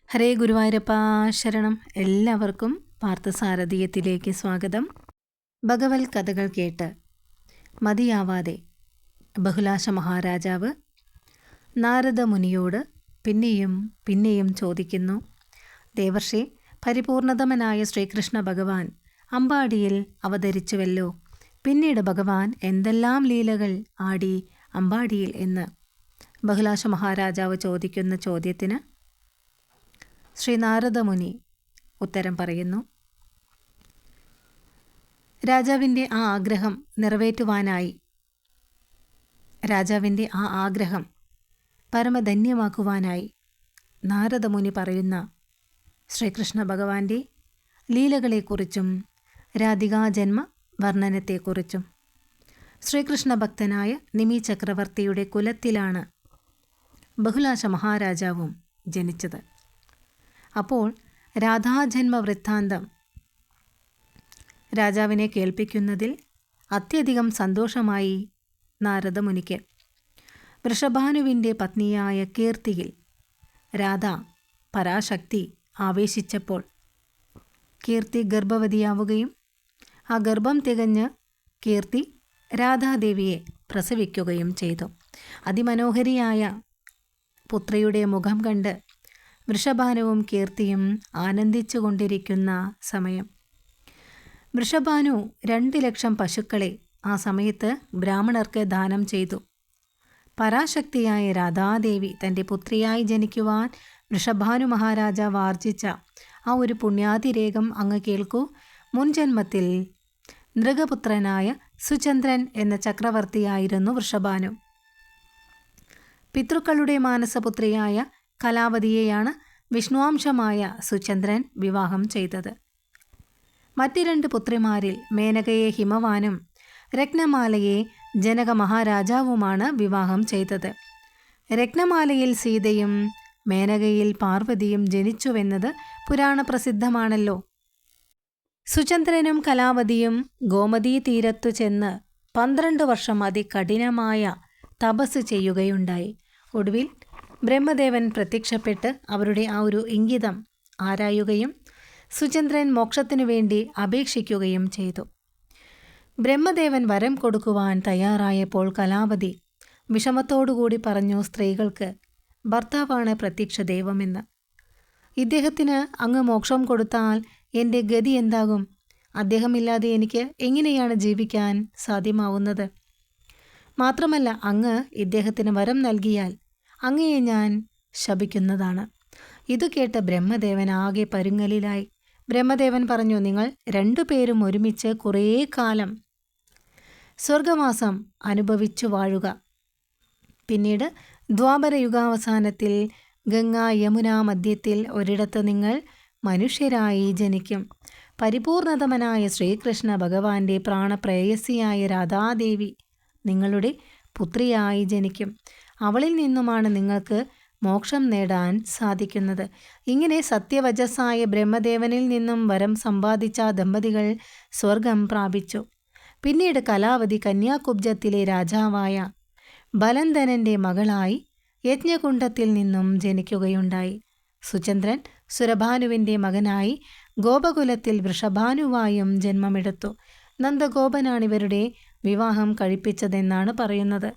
ഹരേ ഗുരുവായൂരപ്പ ശരണം. എല്ലാവർക്കും പാർത്ഥസാരഥീയത്തിലേക്ക് സ്വാഗതം. ഭഗവത് കഥകൾ കേട്ട് മതിയാവാതെ ബഹുലാശ മഹാരാജാവ് നാരദ മുനിയോട് പിന്നെയും പിന്നെയും ചോദിക്കുന്നു. ദേവർഷി, പരിപൂർണതമനായ ശ്രീകൃഷ്ണ ഭഗവാൻ അമ്പാടിയിൽ അവതരിച്ചുവല്ലോ. പിന്നീട് ഭഗവാൻ എന്തെല്ലാം ലീലകൾ ആടി അമ്പാടിയിൽ എന്ന് ബഹുലാശ മഹാരാജാവ് ചോദിക്കുന്ന ചോദ്യത്തിന് ശ്രീ നാരദമുനി ഉത്തരം പറയുന്നു. രാജാവിൻ്റെ ആ ആഗ്രഹം നിറവേറ്റുവാനായി, രാജാവിൻ്റെ ആ ആഗ്രഹം പരമധന്യമാക്കുവാനായി നാരദമുനി പറയുന്ന ശ്രീകൃഷ്ണ ഭഗവാന്റെ ലീലകളെക്കുറിച്ചും രാധികാജന്മ വർണ്ണനത്തെക്കുറിച്ചും. ശ്രീകൃഷ്ണ ഭക്തനായ നിമി ചക്രവർത്തിയുടെ കുലത്തിലാണ് ബഹുലാശ മഹാരാജാവും ജനിച്ചത്. അപ്പോൾ രാധാജന്മ വൃത്താന്തം രാജാവിനെ കേൾപ്പിക്കുന്നതിൽ അത്യധികം സന്തോഷമായി നാരദമുനിക്ക്. വൃഷഭാനുവിൻ്റെ പത്നിയായ കീർത്തിയിൽ രാധ പരാശക്തി ആവേശിച്ചപ്പോൾ കീർത്തി ഗർഭവതിയാവുകയും ആ ഗർഭം തികഞ്ഞ് കീർത്തി രാധാദേവിയെ പ്രസവിക്കുകയും ചെയ്തു. അതിമനോഹരിയായ പുത്രിയുടെ മുഖം കണ്ട് വൃഷഭാനുവും കീർത്തിയും ആനന്ദിച്ചു കൊണ്ടിരിക്കുന്ന സമയം വൃഷഭാനു 2 ലക്ഷം പശുക്കളെ ആ സമയത്ത് ബ്രാഹ്മണർക്ക് ദാനം ചെയ്തു. പരാശക്തിയായ രാധാദേവി തൻ്റെ പുത്രിയായി ജനിക്കുവാൻ വൃഷഭാനു മഹാരാജാവ് ആർജിച്ച ആ ഒരു പുണ്യാതിരേകം അങ്ങ് കേൾക്കൂ. മുൻജന്മത്തിൽ നൃഗപുത്രനായ സുചന്ദ്രൻ എന്ന ചക്രവർത്തിയായിരുന്നു വൃഷഭാനു. പിതൃക്കളുടെ മാനസപുത്രിയായ കലാവതിയെയാണ് വിഷ്ണുവാംശമായ സുചന്ദ്രൻ വിവാഹം ചെയ്തത്. മറ്റ് 2 പുത്രിമാരിൽ മേനകയെ ഹിമവാനും രത്നമാലയെ ജനക മഹാരാജാവുമാണ് വിവാഹം ചെയ്തത്. രത്നമാലയിൽ സീതയും മേനകയിൽ പാർവതിയും ജനിച്ചുവെന്നത് പുരാണ പ്രസിദ്ധമാണല്ലോ. സുചന്ദ്രനും കലാവതിയും ഗോമതീ തീരത്തു ചെന്ന് 12 വർഷം അതികഠിനമായ തപസ് ചെയ്യുകയുണ്ടായി. ഒടുവിൽ ബ്രഹ്മദേവൻ പ്രത്യക്ഷപ്പെട്ട് അവരുടെ ആ ഒരു ഇംഗിതം ആരായുകയും സുചന്ദ്രൻ മോക്ഷത്തിനു വേണ്ടി അപേക്ഷിക്കുകയും ചെയ്തു. ബ്രഹ്മദേവൻ വരം കൊടുക്കുവാൻ തയ്യാറായപ്പോൾ കലാവതി വിഷമത്തോടുകൂടി പറഞ്ഞു, സ്ത്രീകൾക്ക് ഭർത്താവാണ് പ്രത്യക്ഷ ദൈവമെന്ന്. ഇദ്ദേഹത്തിന് അങ്ങ് മോക്ഷം കൊടുത്താൽ എൻ്റെ ഗതി എന്താകും? അദ്ദേഹമില്ലാതെ എനിക്ക് എങ്ങനെയാണ് ജീവിക്കാൻ സാധ്യമാവുന്നത്? മാത്രമല്ല, അങ്ങ് ഇദ്ദേഹത്തിന് വരം നൽകിയാൽ അങ്ങയെ ഞാൻ ശപിക്കുന്നതാണ്. ഇത് കേട്ട് ബ്രഹ്മദേവൻ ആകെ പരുങ്ങലിലായി. ബ്രഹ്മദേവൻ പറഞ്ഞു, നിങ്ങൾ 2 പേരും ഒരുമിച്ച് കുറേ കാലം സ്വർഗവാസം അനുഭവിച്ചു വാഴുക. പിന്നീട് ദ്വാപരയുഗാവസാനത്തിൽ ഗംഗാ യമുന മധ്യത്തിൽ ഒരിടത്ത് നിങ്ങൾ മനുഷ്യരായി ജനിക്കും. പരിപൂർണതമനായ ശ്രീകൃഷ്ണ ഭഗവാന്റെ പ്രാണപ്രേയസിയായ രാധാദേവി നിങ്ങളുടെ പുത്രിയായി ജനിക്കും. അവളിൽ നിന്നുമാണ് നിങ്ങൾക്ക് മോക്ഷം നേടാൻ സാധിക്കുന്നത്. ഇങ്ങനെ സത്യവചസ്സായ ബ്രഹ്മദേവനിൽ നിന്നും വരം സമ്പാദിച്ച ദമ്പതികൾ സ്വർഗം പ്രാപിച്ചു. പിന്നീട് കലാവതി കന്യാകുബ്ജത്തിലെ രാജാവായ ബലന്ധനൻ്റെ മകളായി യജ്ഞകുണ്ഡത്തിൽ നിന്നും ജനിക്കുകയുണ്ടായി. സുചന്ദ്രൻ സുരഭാനുവിൻ്റെ മകനായി ഗോപകുലത്തിൽ വൃഷഭാനുവായും ജന്മമെടുത്തു. നന്ദഗോപനാണിവരുടെ വിവാഹം കഴിപ്പിച്ചതെന്നാണ് പറയുന്നത്.